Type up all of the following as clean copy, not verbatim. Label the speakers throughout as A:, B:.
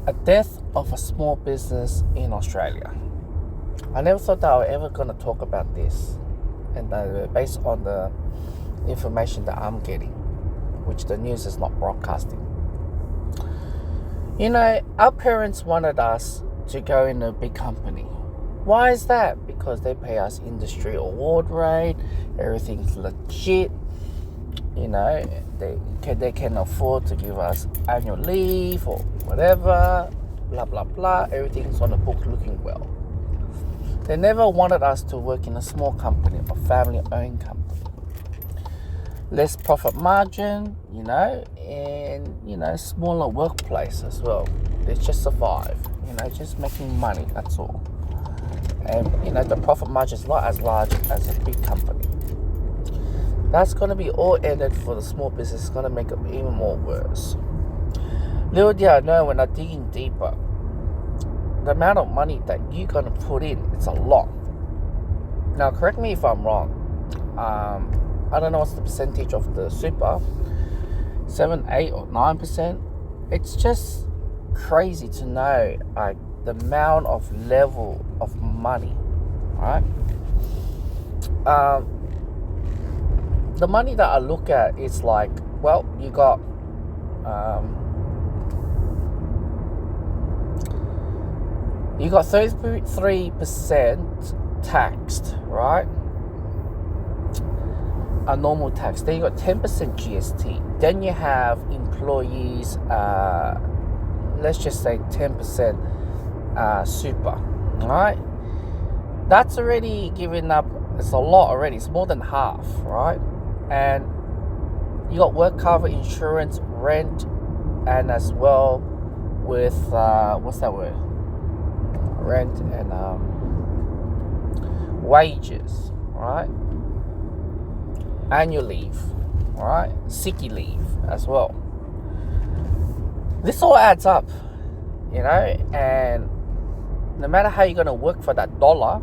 A: A death of a small business in Australia. I never thought that I was ever going to talk about this, and based on the information that I'm getting, which the news is not broadcasting. Our parents wanted us to go in a big company. Why is that? Because they pay us industry award rate, everything's legit. They can afford to give us annual leave or whatever, blah blah blah. Everything's on the book looking well. They never wanted us to work in a small company or family-owned company. Less profit margin, and smaller workplace as well. They just survive, just making money, that's all. And the profit margin is not as large as a big company. That's going to be all ended for the small business. It's going to make it even more worse. Little did I know, when I dig in deeper, the amount of money that you're going to put in, it's a lot. Now, correct me if I'm wrong. I don't know what's the percentage of the super, 7, 8, or 9%. It's just crazy to know the amount of level of money, right? The money that I look at is like, well, you got you got 33% taxed, right? A normal tax. Then you got 10% GST. Then you have employees, let's just say 10% super, right? That's already giving up. It's a lot already. It's more than half, right? And you got work cover, insurance, rent, and as well with what's that word? Rent and wages, right? Annual leave, right? Sicky leave as well. This all adds up, and no matter how you're gonna work for that dollar,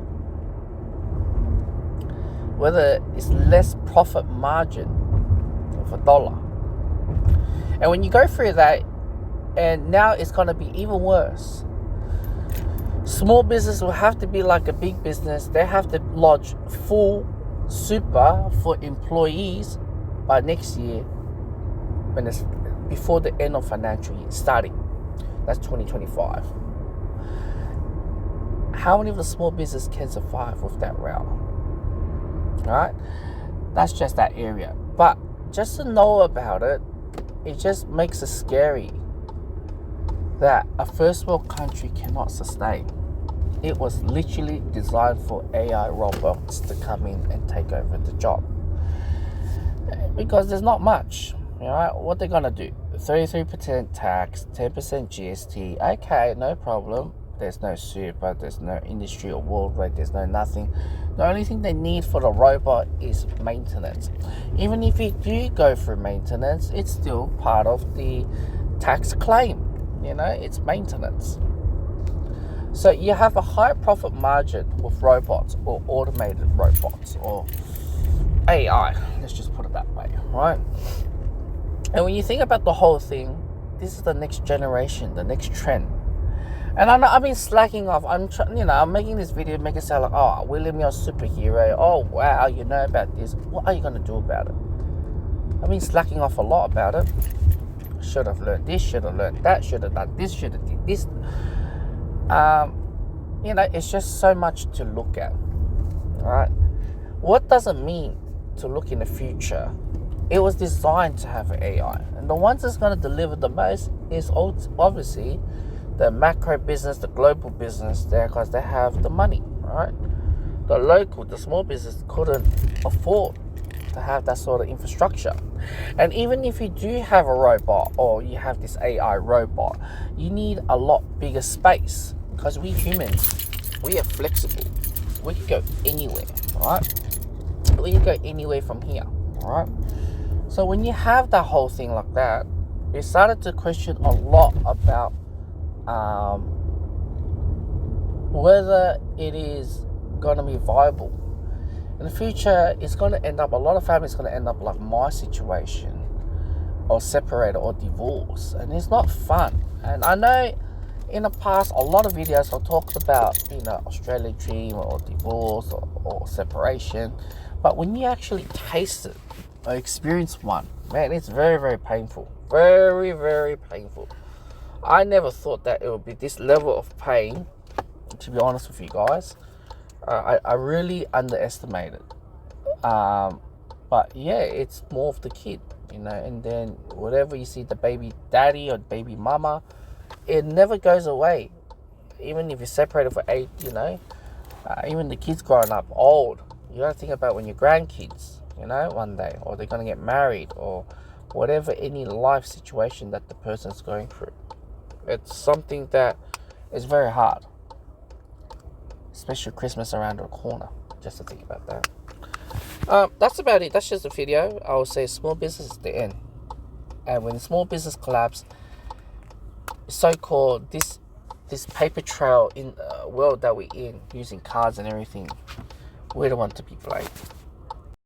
A: whether it's less profit margin of a dollar. And when you go through that, and now it's going to be even worse. Small business will have to be like a big business. They have to lodge full super for employees by next year, when it's before the end of financial year starting. That's 2025. How many of the small business can survive with that route? Right? That's just that area. But just to know about it, it just makes it scary that a first world country cannot sustain. It was literally designed for AI robots to come in and take over the job. Because there's not much. What they're gonna do? 33% tax, 10% GST. Okay, no problem. There's no super, there's no industry award rate, there's no nothing. The only thing they need for the robot is maintenance. Even if you do go through maintenance, it's still part of the tax claim. It's maintenance. So you have a high profit margin with robots or automated robots or AI. Let's just put it that way, right? And when you think about the whole thing, this is the next generation, the next trend. And I've been slacking off. I'm making this video, make it sound like, oh, William, you're a superhero. Oh, wow, you know about this. What are you going to do about it? I've been slacking off a lot about it. Should have learned this, should have learned that, should have done this, should have did this. It's just so much to look at, right? What does it mean to look in the future? It was designed to have an AI. And the ones that's going to deliver the most is obviously the macro business, the global business there, because they have the money, right? The small business couldn't afford to have that sort of infrastructure. And even if you do have a robot or you have this AI robot, you need a lot bigger space, because we humans, we are flexible. We can go anywhere, right? We can go anywhere from here, right? So when you have that whole thing like that, it started to question a lot about whether it is going to be viable. In the future, it's going to end up, a lot of families going to end up like my situation, or separated or divorced, and it's not fun. And I know in the past, a lot of videos I talked about, Australia dream or divorce or separation. But when you actually taste it or experience one, man, it's very, very painful. Very, very painful. I never thought that it would be this level of pain, to be honest with you guys. I really underestimated. But yeah, it's more of the kid, and then whatever you see, the baby daddy or baby mama, it never goes away. Even if you're separated for 8, even the kids growing up old, you gotta think about when your grandkids, one day, or they're gonna get married, or whatever, any life situation that the person's going through. It's something that is very hard, especially Christmas around the corner, just to think about that. That's about it. That's just a video. I would say small business is the end. And when small business collapse, so-called this paper trail in world that we're in, using cards and everything, we don't want to be played.